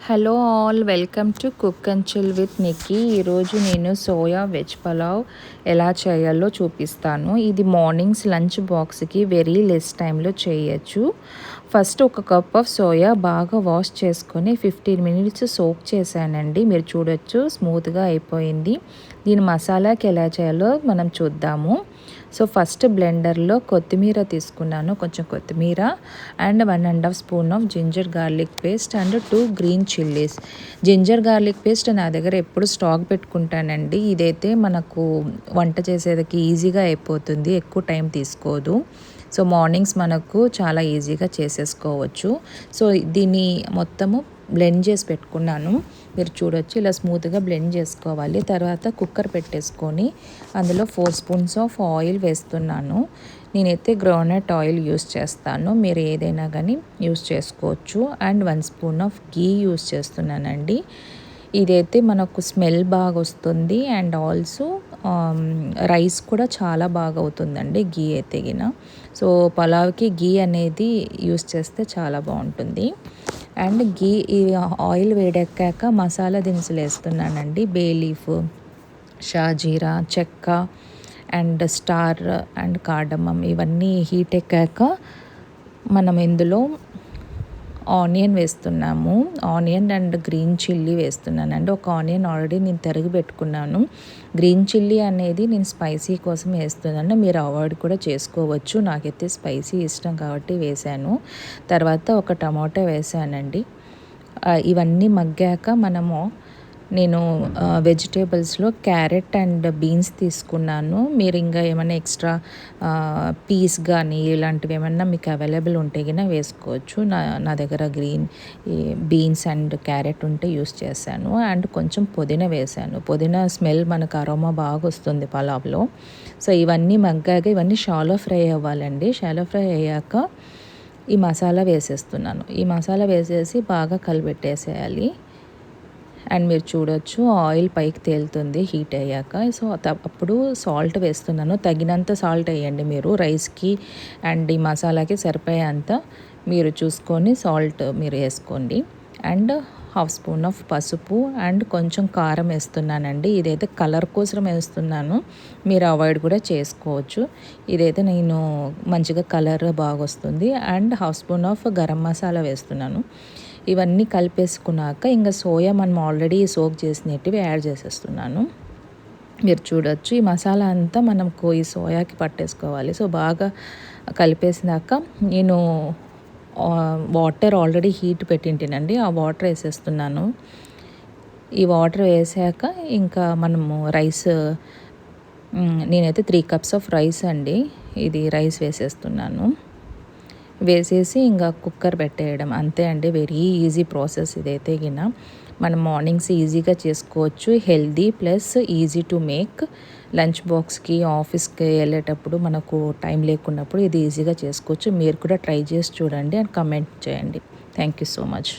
Hello all, welcome to cook and chill with Nikki. ఈరోజు నేను soya veg pulao ఎలా చేయాలో చూపిస్తాను. ఇది మార్నింగ్స్ లంచ్ బాక్స్కి వెరీ లెస్ టైంలో చేయొచ్చు. ఫస్ట్ ఒక కప్ ఆఫ్ సోయా బాగా వాష్ చేసుకొని 15 మినిట్స్ సోక్ చేశానండి. మీరు చూడొచ్చు స్మూత్గా అయిపోయింది. దీని మసాలాకి ఎలా చేయాలో మనం చూద్దాము. సో ఫస్ట్ బ్లెండర్లో కొత్తిమీర తీసుకున్నాను, కొంచెం కొత్తిమీర and 1.5 spoon of ginger garlic paste and 2 green chillies. Ginger garlic paste నా దగ్గర ఎప్పుడు స్టాక్ పెట్టుకుంటానండి. ఇదైతే మనకు వంట చేసేదకి ఈజీగా అయిపోతుంది, ఎక్కువ టైం తీసుకోదు. సో మార్నింగ్స్ మనకు చాలా ఈజీగా చేసేసుకోవచ్చు. సో దీన్ని మొత్తము బ్లెండ్ చేసి పెట్టుకున్నాను. మీరు చూడొచ్చు ఇలా స్మూత్గా బ్లెండ్ చేసుకోవాలి. తర్వాత కుక్కర్ పెట్టేసుకొని అందులో 4 స్పూన్స్ ఆఫ్ ఆయిల్ వేస్తున్నాను. నేనైతే గ్రౌండ్నట్ ఆయిల్ యూస్ చేస్తాను, మీరు ఏదైనా కానీ యూస్ చేసుకోవచ్చు. And 1 spoon of ghee use చేస్తున్నానండి. ఇదైతే మనకు స్మెల్ బాగా వస్తుంది అండ్ ఆల్సో రైస్ కూడా చాలా బాగా అవుతుందండి గీ అయితే గిన. సో పలావ్కి గీ అనేది యూస్ చేస్తే చాలా బాగుంటుంది. అండ్ గీ ఈ ఆయిల్ వేడెక్కాక మసాలా దినుసులు వేస్తున్నానండి. బే లీఫ్, షాజీరా, చెక్క అండ్ స్టార్ అండ్ కార్డమమ్ ఇవన్నీ హీట్ ఎక్కాక మనం ఇందులో ఆనియన్ వేస్తున్నాము. ఆనియన్ అండ్ గ్రీన్ చిల్లీ వేస్తున్నానండి. ఒక ఆనియన్ ఆల్రెడీ నేను తరిగి పెట్టుకున్నాను. గ్రీన్ చిల్లీ అనేది నేను స్పైసీ కోసం వేస్తున్నాను, మీరు అవాయిడ్ కూడా చేసుకోవచ్చు. నాకైతే స్పైసీ ఇష్టం కాబట్టి వేసాను. తర్వాత ఒక టమాటో వేసానండి. ఇవన్నీ మగ్గాక నేను వెజిటేబుల్స్లో క్యారెట్ అండ్ బీన్స్ తీసుకున్నాను. మీరు ఇంకా ఏమైనా ఎక్స్ట్రా పీస్ కానీ ఇలాంటివి ఏమన్నా మీకు అవైలబుల్ ఉంటే కన్నా వేసుకోవచ్చు. నా దగ్గర గ్రీన్ బీన్స్ అండ్ క్యారెట్ ఉంటే యూస్ చేశాను. అండ్ కొంచెం పుదీనా వేసాను. పుదీనా స్మెల్ మనకు అరోమా బాగా వస్తుంది పలావ్లో. సో ఇవన్నీ మగ్గాక ఇవన్నీ షాలో ఫ్రై అవ్వాలండి. షాలో ఫ్రై అయ్యాక ఈ మసాలా వేసేస్తున్నాను. ఈ మసాలా వేసేసి బాగా కలిపెట్టేసేయాలి. అండ్ మీరు చూడొచ్చు ఆయిల్ పైకి తేలుతుంది హీట్ అయ్యాక. సో అప్పుడు సాల్ట్ వేస్తున్నాను. తగినంత సాల్ట్ వేయండి మీరు, రైస్కి అండ్ ఈ మసాలాకి సరిపోయేంత మీరు చూసుకొని సాల్ట్ మీరు వేసుకోండి. అండ్ 1/2 స్పూన్ ఆఫ్ పసుపు అండ్ కొంచెం కారం వేస్తున్నానండి. ఇదైతే కలర్ కోసం వేస్తున్నాను, మీరు అవాయిడ్ కూడా చేసుకోవచ్చు. ఇదైతే నేను మంచిగా కలర్ బాగా వస్తుంది. And 1/2 spoon of garam masala వేస్తున్నాను. ఇవన్నీ కలిపేసుకున్నాక ఇంకా సోయా మనం ఆల్రెడీ సోక్ చేసినవి యాడ్ చేసేస్తున్నాను. మీరు చూడొచ్చు ఈ మసాలా అంతా మనకు ఈ సోయాకి పట్టేసుకోవాలి. సో బాగా కలిపేసినాక నేను వాటర్ ఆల్రెడీ హీట్ పెట్టింటానండి, ఆ వాటర్ వేసేస్తున్నాను. ఈ వాటర్ వేసాక ఇంకా మనము రైస్, నేనైతే 3 కప్స్ ఆఫ్ రైస్ అండి, ఇది రైస్ వేసేస్తున్నాను. వేసేసి ఇంకా కుక్కర్ పెట్టేయడం అంతే అండి. వెరీ ఈజీ ప్రాసెస్ ఇదైతే గిన. మనం మార్నింగ్స్ ఈజీగా చేసుకోవచ్చు, healthy plus easy to make. Lunch బాక్స్కి ఆఫీస్కి వెళ్ళేటప్పుడు మనకు టైం లేకున్నప్పుడు ఇది ఈజీగా చేసుకోవచ్చు. మీరు కూడా ట్రై చేసి చూడండి అండ్ కమెంట్ చేయండి. Thank you so much.